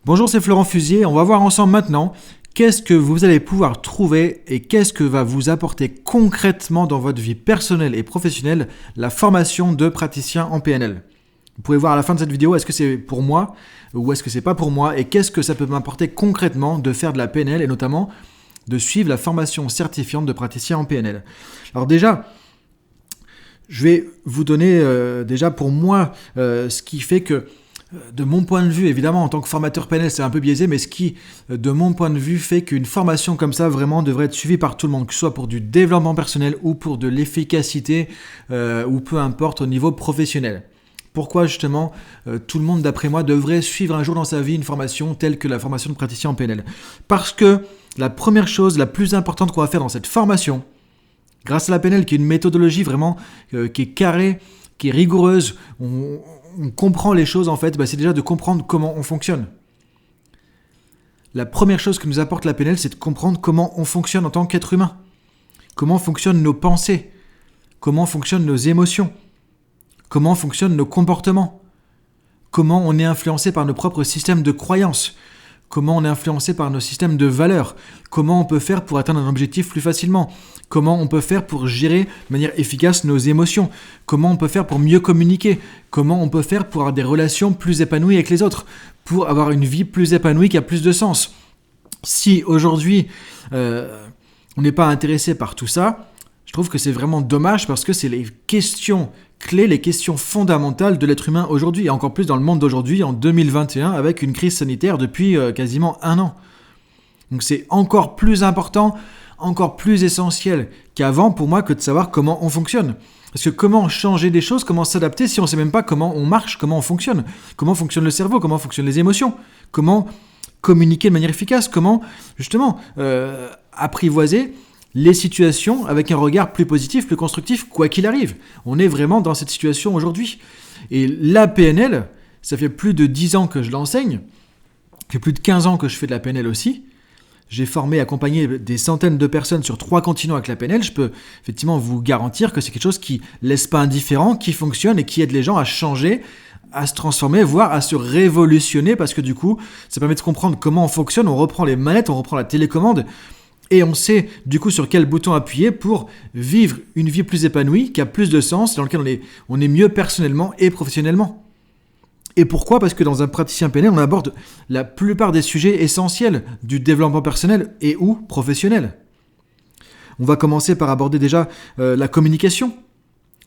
Bonjour, c'est Florent Fusier. On va voir ensemble maintenant qu'est-ce que vous allez pouvoir trouver et qu'est-ce que va vous apporter concrètement dans votre vie personnelle et professionnelle la formation de praticien en PNL. Vous pouvez voir à la fin de cette vidéo, est-ce que c'est pour moi ou est-ce que c'est pas pour moi et qu'est-ce que ça peut m'apporter concrètement de faire de la PNL et notamment de suivre la formation certifiante de praticien en PNL. Alors déjà, je vais vous donner déjà pour moi ce qui fait que de mon point de vue, évidemment, en tant que formateur PNL, c'est un peu biaisé, mais ce qui, de mon point de vue, fait qu'une formation comme ça, vraiment, devrait être suivie par tout le monde, que ce soit pour du développement personnel ou pour de l'efficacité, ou peu importe, au niveau professionnel. Pourquoi, justement, tout le monde, d'après moi, devrait suivre un jour dans sa vie une formation telle que la formation de praticien en PNL. Parce que la première chose, la plus importante qu'on va faire dans cette formation, grâce à la PNL, qui est une méthodologie vraiment qui est carrée, qui est rigoureuse, on comprend les choses en fait, c'est déjà de comprendre comment on fonctionne. La première chose que nous apporte la PNL, c'est de comprendre comment on fonctionne en tant qu'être humain. Comment fonctionnent nos pensées, comment fonctionnent nos émotions, comment fonctionnent nos comportements, comment on est influencé par nos propres systèmes de croyances, comment on est influencé par nos systèmes de valeurs, comment on peut faire pour atteindre un objectif plus facilement, comment on peut faire pour gérer de manière efficace nos émotions, comment on peut faire pour mieux communiquer, comment on peut faire pour avoir des relations plus épanouies avec les autres, pour avoir une vie plus épanouie qui a plus de sens. Si aujourd'hui on n'est pas intéressé par tout ça, je trouve que c'est vraiment dommage parce que c'est les questions clés, les questions fondamentales de l'être humain aujourd'hui, et encore plus dans le monde d'aujourd'hui, en 2021, avec une crise sanitaire depuis quasiment 1 an. Donc c'est encore plus important, encore plus essentiel qu'avant pour moi que de savoir comment on fonctionne. Parce que comment changer des choses, comment s'adapter si on ne sait même pas comment on marche, comment fonctionne le cerveau, comment fonctionnent les émotions, comment communiquer de manière efficace, comment justement apprivoiser les situations avec un regard plus positif, plus constructif, quoi qu'il arrive. On est vraiment dans cette situation aujourd'hui. Et la PNL, ça fait plus de 10 ans que je l'enseigne, ça fait plus de 15 ans que je fais de la PNL aussi. J'ai formé, accompagné des centaines de personnes sur 3 continents avec la PNL. Je peux effectivement vous garantir que c'est quelque chose qui ne laisse pas indifférent, qui fonctionne et qui aide les gens à changer, à se transformer, voire à se révolutionner parce que du coup, ça permet de comprendre comment on fonctionne. On reprend les manettes, on reprend la télécommande et on sait du coup sur quel bouton appuyer pour vivre une vie plus épanouie, qui a plus de sens, dans lequel on est mieux personnellement et professionnellement. Et pourquoi ? Parce que dans un praticien PNL, on aborde la plupart des sujets essentiels du développement personnel et ou professionnel. On va commencer par aborder déjà la communication,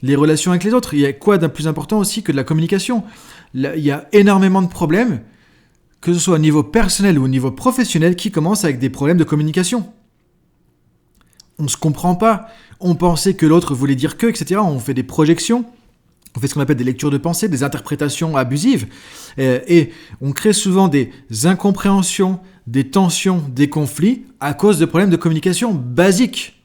les relations avec les autres. Il y a quoi d'un plus important aussi que de la communication ? Il y a énormément de problèmes, que ce soit au niveau personnel ou au niveau professionnel, qui commencent avec des problèmes de communication. On ne se comprend pas, on pensait que l'autre voulait dire que, etc. On fait des projections, on fait ce qu'on appelle des lectures de pensée, des interprétations abusives, et on crée souvent des incompréhensions, des tensions, des conflits à cause de problèmes de communication basiques.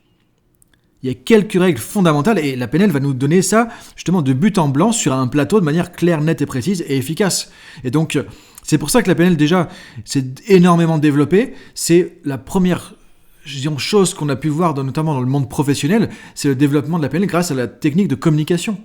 Il y a quelques règles fondamentales et la PNL va nous donner ça justement de but en blanc sur un plateau de manière claire, nette et précise et efficace. Et donc, c'est pour ça que la PNL déjà s'est énormément développée. C'est la première chose qu'on a pu voir notamment dans le monde professionnel, c'est le développement de la PNL grâce à la technique de communication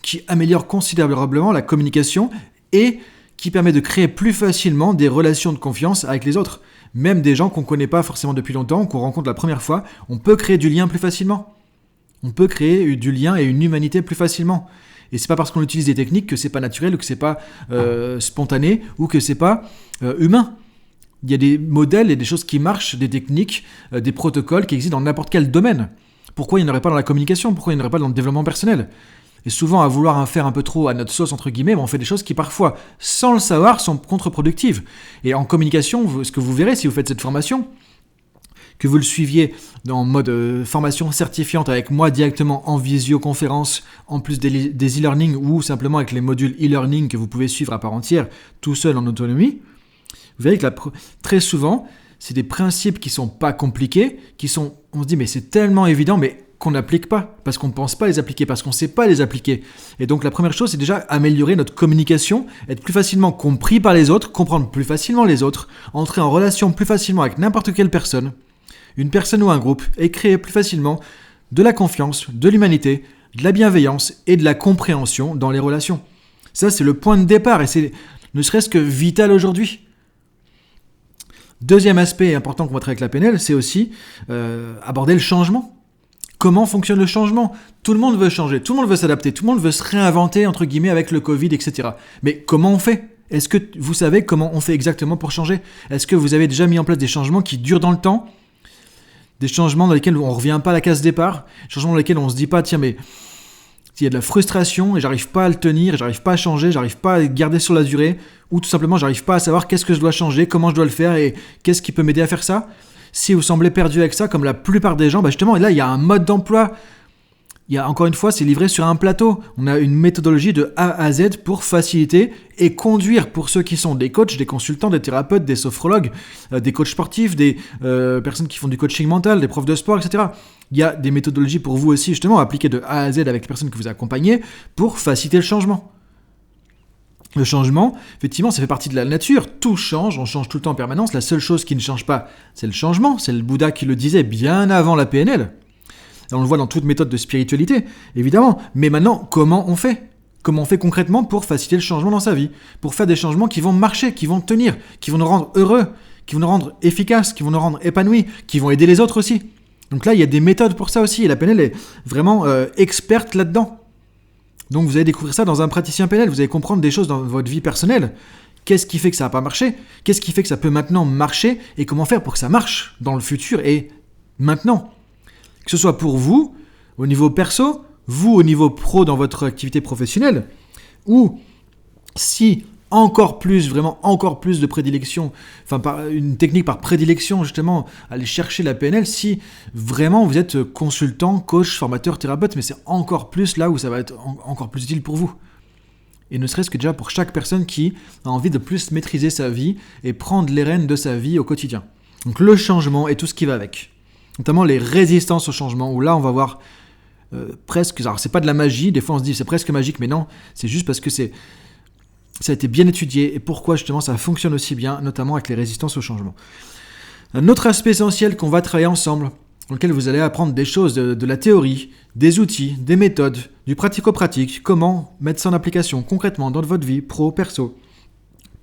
qui améliore considérablement la communication et qui permet de créer plus facilement des relations de confiance avec les autres. Même des gens qu'on ne connaît pas forcément depuis longtemps, qu'on rencontre la première fois, on peut créer du lien plus facilement. On peut créer du lien et une humanité plus facilement. Et c'est pas parce qu'on utilise des techniques que c'est pas naturel, ou que c'est pas spontané, ou que c'est pas humain. Il y a des modèles et des choses qui marchent, des techniques, des protocoles qui existent dans n'importe quel domaine. Pourquoi il n'y en aurait pas dans la communication ? Pourquoi il n'y en aurait pas dans le développement personnel ? Et souvent, à vouloir en faire un peu trop à notre sauce, entre guillemets, on fait des choses qui parfois, sans le savoir, sont contre-productives. Et en communication, ce que vous verrez si vous faites cette formation, que vous le suiviez en mode formation certifiante avec moi directement en visioconférence, en plus des e-learning ou simplement avec les modules e-learning que vous pouvez suivre à part entière, tout seul en autonomie, vous verrez que très souvent, c'est des principes qui sont pas compliqués, on se dit mais c'est tellement évident, mais qu'on n'applique pas, parce qu'on ne pense pas les appliquer, parce qu'on ne sait pas les appliquer. Et donc la première chose, c'est déjà améliorer notre communication, être plus facilement compris par les autres, comprendre plus facilement les autres, entrer en relation plus facilement avec n'importe quelle personne, une personne ou un groupe, et créer plus facilement de la confiance, de l'humanité, de la bienveillance et de la compréhension dans les relations. Ça, c'est le point de départ, et c'est ne serait-ce que vital aujourd'hui. Deuxième aspect important qu'on va travailler avec la PNL, c'est aussi aborder le changement. Comment fonctionne le changement ? Tout le monde veut changer, tout le monde veut s'adapter, tout le monde veut se réinventer, entre guillemets, avec le Covid, etc. Mais comment on fait ? Est-ce que vous savez comment on fait exactement pour changer ? Est-ce que vous avez déjà mis en place des changements qui durent dans le temps ? Des changements dans lesquels on ne revient pas à la case départ ? Des changements dans lesquels on ne se dit pas, tiens, mais s'il y a de la frustration et j'arrive pas à le tenir, j'arrive pas à changer, j'arrive pas à le garder sur la durée, ou tout simplement j'arrive pas à savoir qu'est-ce que je dois changer, comment je dois le faire et qu'est-ce qui peut m'aider à faire ça ? Si vous semblez perdu avec ça, comme la plupart des gens, justement, là, il y a un mode d'emploi. Il y a, encore une fois, c'est livré sur un plateau. On a une méthodologie de A à Z pour faciliter et conduire pour ceux qui sont des coachs, des consultants, des thérapeutes, des sophrologues, des coachs sportifs, des personnes qui font du coaching mental, des profs de sport, etc. Il y a des méthodologies pour vous aussi, justement, appliquées de A à Z avec les personnes que vous accompagnez pour faciliter le changement. Le changement, effectivement, ça fait partie de la nature. Tout change, on change tout le temps en permanence. La seule chose qui ne change pas, c'est le changement. C'est le Bouddha qui le disait bien avant la PNL. Et on le voit dans toute méthode de spiritualité, évidemment. Mais maintenant, comment on fait ? Comment on fait concrètement pour faciliter le changement dans sa vie ? Pour faire des changements qui vont marcher, qui vont tenir, qui vont nous rendre heureux, qui vont nous rendre efficaces, qui vont nous rendre épanouis, qui vont aider les autres aussi. Donc là, il y a des méthodes pour ça aussi. Et la PNL est vraiment experte là-dedans. Donc vous allez découvrir ça dans un praticien PNL, vous allez comprendre des choses dans votre vie personnelle. Qu'est-ce qui fait que ça n'a pas marché ? Qu'est-ce qui fait que ça peut maintenant marcher ? Et comment faire pour que ça marche dans le futur et maintenant ? Que ce soit pour vous, au niveau perso, vous au niveau pro dans votre activité professionnelle, ou si encore plus, vraiment encore plus de prédilection, enfin une technique par prédilection justement, aller chercher la PNL, si vraiment vous êtes consultant, coach, formateur, thérapeute, mais c'est encore plus là où ça va être encore plus utile pour vous. Et ne serait-ce que déjà pour chaque personne qui a envie de plus maîtriser sa vie et prendre les rênes de sa vie au quotidien. Donc le changement et tout ce qui va avec. Notamment les résistances au changement, où là on va voir presque, alors c'est pas de la magie, des fois on se dit c'est presque magique, mais non, c'est juste parce que ça a été bien étudié et pourquoi justement ça fonctionne aussi bien, notamment avec les résistances au changement. Un autre aspect essentiel qu'on va travailler ensemble, dans lequel vous allez apprendre des choses de la théorie, des outils, des méthodes, du pratico-pratique, comment mettre ça en application concrètement dans votre vie pro, perso,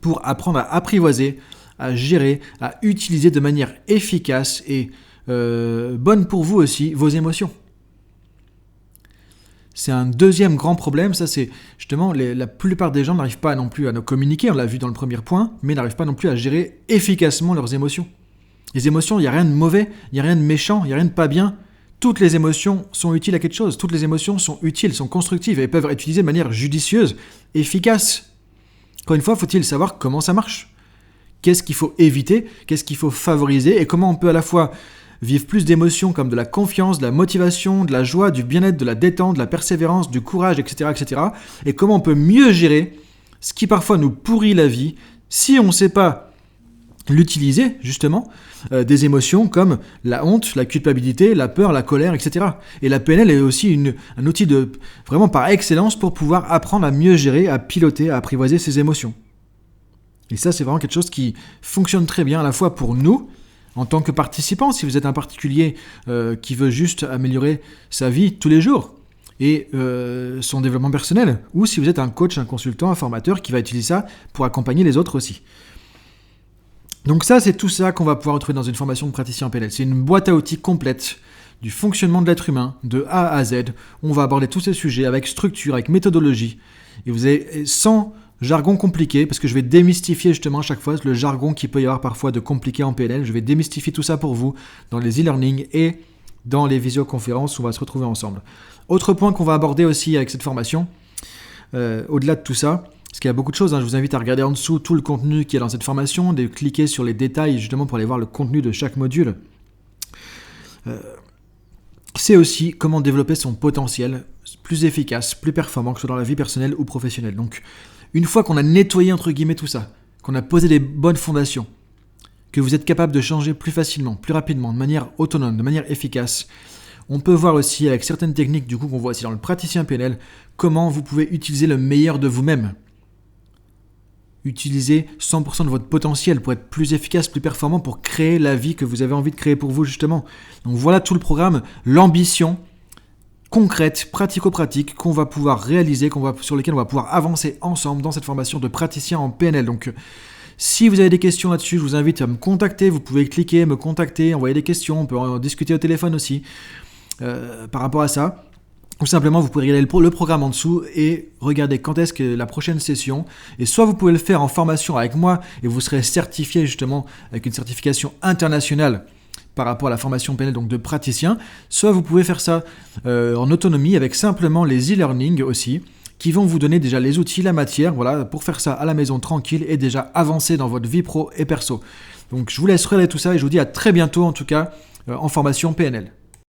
pour apprendre à apprivoiser, à gérer, à utiliser de manière efficace et bonne pour vous aussi vos émotions. C'est un deuxième grand problème, ça c'est justement la plupart des gens n'arrivent pas non plus à nous communiquer, on l'a vu dans le premier point, mais n'arrivent pas non plus à gérer efficacement leurs émotions. Les émotions, il n'y a rien de mauvais, il n'y a rien de méchant, il n'y a rien de pas bien. Toutes les émotions sont utiles à quelque chose, toutes les émotions sont utiles, sont constructives et peuvent être utilisées de manière judicieuse, efficace. Encore une fois, faut-il savoir comment ça marche ? Qu'est-ce qu'il faut éviter ? Qu'est-ce qu'il faut favoriser ? Et comment on peut à la fois vivre plus d'émotions comme de la confiance, de la motivation, de la joie, du bien-être, de la détente, de la persévérance, du courage, etc., etc. Et comment on peut mieux gérer ce qui parfois nous pourrit la vie si on ne sait pas l'utiliser, justement, des émotions comme la honte, la culpabilité, la peur, la colère, etc. Et la PNL est aussi un outil vraiment par excellence pour pouvoir apprendre à mieux gérer, à piloter, à apprivoiser ses émotions. Et ça, c'est vraiment quelque chose qui fonctionne très bien à la fois pour nous, en tant que participant, si vous êtes un particulier qui veut juste améliorer sa vie tous les jours et son développement personnel, ou si vous êtes un coach, un consultant, un formateur qui va utiliser ça pour accompagner les autres aussi. Donc ça, c'est tout ça qu'on va pouvoir retrouver dans une formation de praticien en PNL. C'est une boîte à outils complète du fonctionnement de l'être humain, de A à Z. On va aborder tous ces sujets avec structure, avec méthodologie, et vous avez sans jargon compliqué, parce que je vais démystifier justement à chaque fois le jargon qu'il peut y avoir parfois de compliqué en PNL. Je vais démystifier tout ça pour vous dans les e-learning et dans les visioconférences où on va se retrouver ensemble. Autre point qu'on va aborder aussi avec cette formation, au-delà de tout ça, parce qu'il y a beaucoup de choses, je vous invite à regarder en dessous tout le contenu qui est dans cette formation, de cliquer sur les détails justement pour aller voir le contenu de chaque module. C'est aussi comment développer son potentiel plus efficace, plus performant, que ce soit dans la vie personnelle ou professionnelle. Donc, une fois qu'on a nettoyé entre guillemets tout ça, qu'on a posé des bonnes fondations, que vous êtes capable de changer plus facilement, plus rapidement, de manière autonome, de manière efficace, on peut voir aussi avec certaines techniques du coup qu'on voit aussi dans le praticien PNL, comment vous pouvez utiliser le meilleur de vous-même. Utilisez 100% de votre potentiel pour être plus efficace, plus performant, pour créer la vie que vous avez envie de créer pour vous justement. Donc voilà tout le programme, l'ambition concrète, pratico-pratique qu'on va pouvoir réaliser, sur lesquelles on va pouvoir avancer ensemble dans cette formation de praticien en PNL. Donc Si vous avez des questions là-dessus, je vous invite à me contacter. Vous pouvez cliquer, me contacter, envoyer des questions. On peut en discuter au téléphone aussi par rapport à ça. Ou simplement, vous pouvez regarder le programme en dessous et regarder quand est-ce que la prochaine session. Et soit vous pouvez le faire en formation avec moi et vous serez certifié justement avec une certification internationale par rapport à la formation PNL, donc de praticien. Soit vous pouvez faire ça en autonomie avec simplement les e-learning aussi, qui vont vous donner déjà les outils, la matière, voilà, pour faire ça à la maison tranquille et déjà avancer dans votre vie pro et perso. Donc je vous laisse regarder tout ça et je vous dis à très bientôt en tout cas en formation PNL.